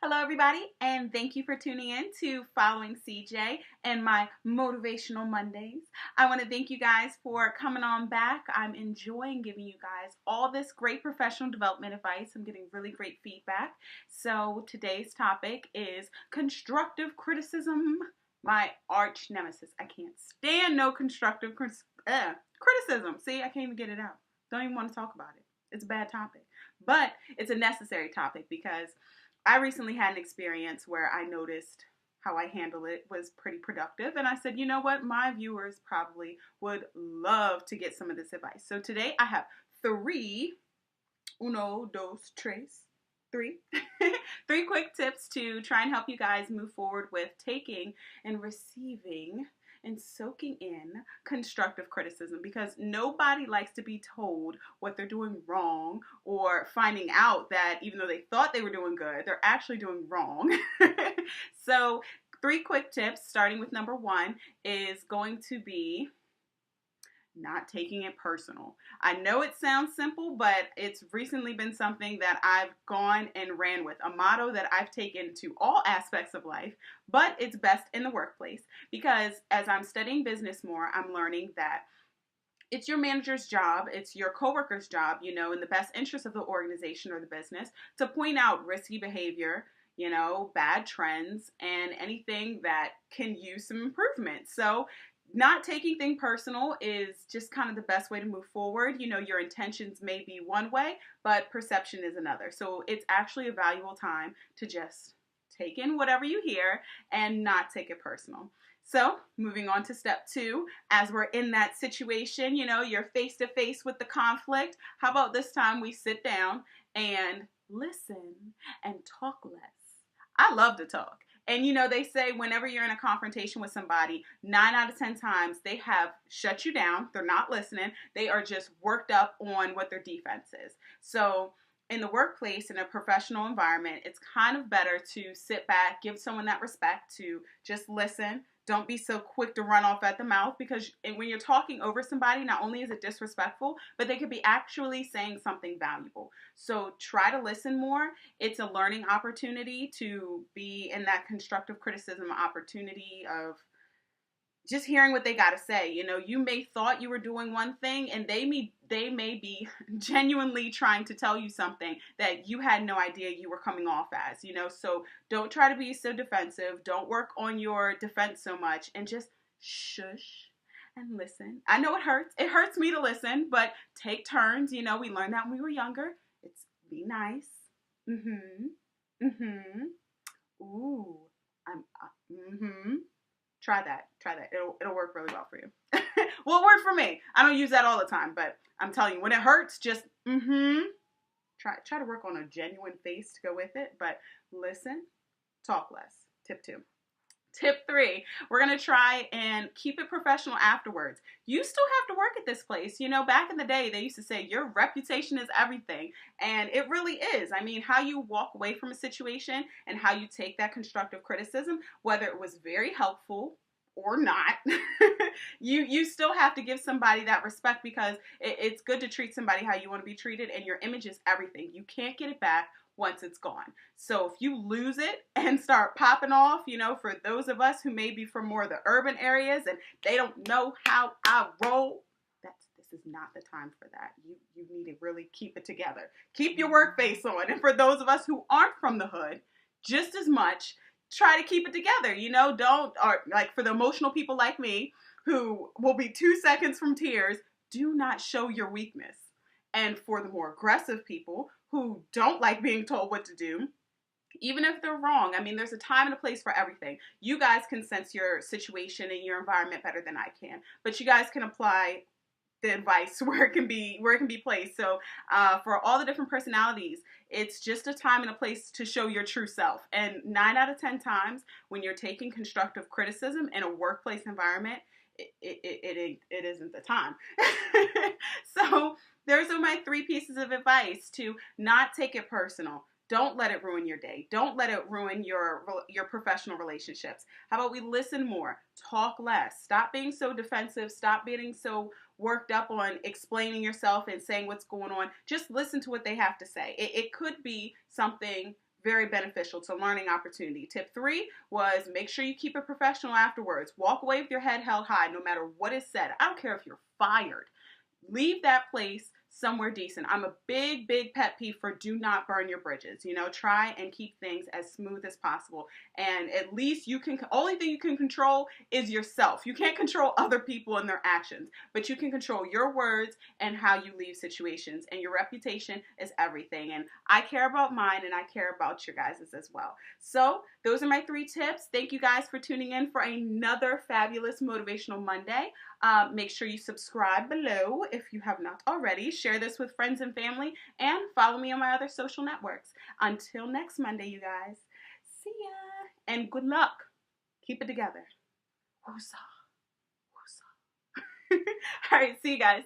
Hello, everybody, and thank you for tuning in to Following CJ and my Motivational Mondays. I want to thank you guys for coming on back. I'm enjoying giving you guys all this great professional development advice. I'm getting really great feedback. So today's topic is constructive criticism, my arch nemesis. I can't stand no constructive criticism. See, I can't even get it out. Don't even want to talk about it. It's a bad topic, but it's a necessary topic because I recently had an experience where I noticed how I handle it was pretty productive. And I said, you know what? My viewers probably would love to get some of this advice. So today I have three three quick tips to try and help you guys move forward with taking and receiving and soaking in constructive criticism, because nobody likes to be told what they're doing wrong or finding out that even though they thought they were doing good, they're actually doing wrong. So 3 quick tips, starting with number 1, is going to be not taking it personal. I know it sounds simple, but it's recently been something that I've gone and ran with, a motto that I've taken to all aspects of life, but it's best in the workplace, because as I'm studying business more, I'm learning that it's your manager's job, it's your coworker's job, in the best interest of the organization or the business, to point out risky behavior, bad trends, and anything that can use some improvement. So not taking things personal is just kind of the best way to move forward. Your intentions may be one way, but perception is another. So it's actually a valuable time to just take in whatever you hear and not take it personal. So moving on to step 2, as we're in that situation, you're face to face with the conflict. How about this time we sit down and listen and talk less? I love to talk. And they say whenever you're in a confrontation with somebody, 9 out of 10 times they have shut you down. They're not listening. They are just worked up on what their defense is. So in the workplace, in a professional environment, it's kind of better to sit back, give someone that respect, to just listen. Don't be so quick to run off at the mouth, because when you're talking over somebody, not only is it disrespectful, but they could be actually saying something valuable. So try to listen more. It's a learning opportunity to be in that constructive criticism opportunity of just hearing what they got to say. You may thought you were doing one thing, and they may be genuinely trying to tell you something that you had no idea you were coming off as, so don't try to be so defensive. Don't work on your defense so much, and just shush and listen. I know it hurts. It hurts me to listen, but take turns. We learned that when we were younger. It's be nice. Ooh, Try that. It'll work really well for you. Well, it worked for me. I don't use that all the time, but I'm telling you, when it hurts, just try to work on a genuine face to go with it, but listen, talk less. Tip 2. Tip 3, we're going to try and keep it professional afterwards. You still have to work at this place. Back in the day, they used to say your reputation is everything. And it really is. I mean, how you walk away from a situation and how you take that constructive criticism, whether it was very helpful or not, you still have to give somebody that respect, because it's good to treat somebody how you want to be treated, and your image is everything. You can't get it back once it's gone. So if you lose it and start popping off, for those of us who may be from more of the urban areas and they don't know how I roll, this is not the time for that. You need to really keep it together. Keep your work face on. And for those of us who aren't from the hood, just as much, try to keep it together. Don't, or like for the emotional people like me who will be 2 seconds from tears, do not show your weakness. And for the more aggressive people who don't like being told what to do, even if they're wrong, I mean, there's a time and a place for everything. You guys can sense your situation and your environment better than I can, but you guys can apply the advice where it can be placed. So for all the different personalities, it's just a time and a place to show your true self. And 9 out of 10 times when you're taking constructive criticism in a workplace environment, it isn't the time. So those are my 3 pieces of advice: to not take it personal. Don't let it ruin your day. Don't let it ruin your professional relationships. How about we listen more, talk less, stop being so defensive, stop being so worked up on explaining yourself and saying what's going on. Just listen to what they have to say. It could be something very beneficial. It's a learning opportunity. Tip 3 was make sure you keep it professional afterwards. Walk away with your head held high no matter what is said. I don't care if you're fired. Leave that place somewhere decent. I'm a big pet peeve for do not burn your bridges. You know, try and keep things as smooth as possible. And at least only thing you can control is yourself. You can't control other people and their actions, but you can control your words and how you leave situations. And your reputation is everything. And I care about mine, and I care about your guys's as well. So those are my 3 tips. Thank you guys for tuning in for another fabulous Motivational Monday. Make sure you subscribe below if you have not already. Share this with friends and family, and follow me on my other social networks. Until next Monday, you guys. See ya. And good luck. Keep it together. Woosah. Woosah. All right, see you guys.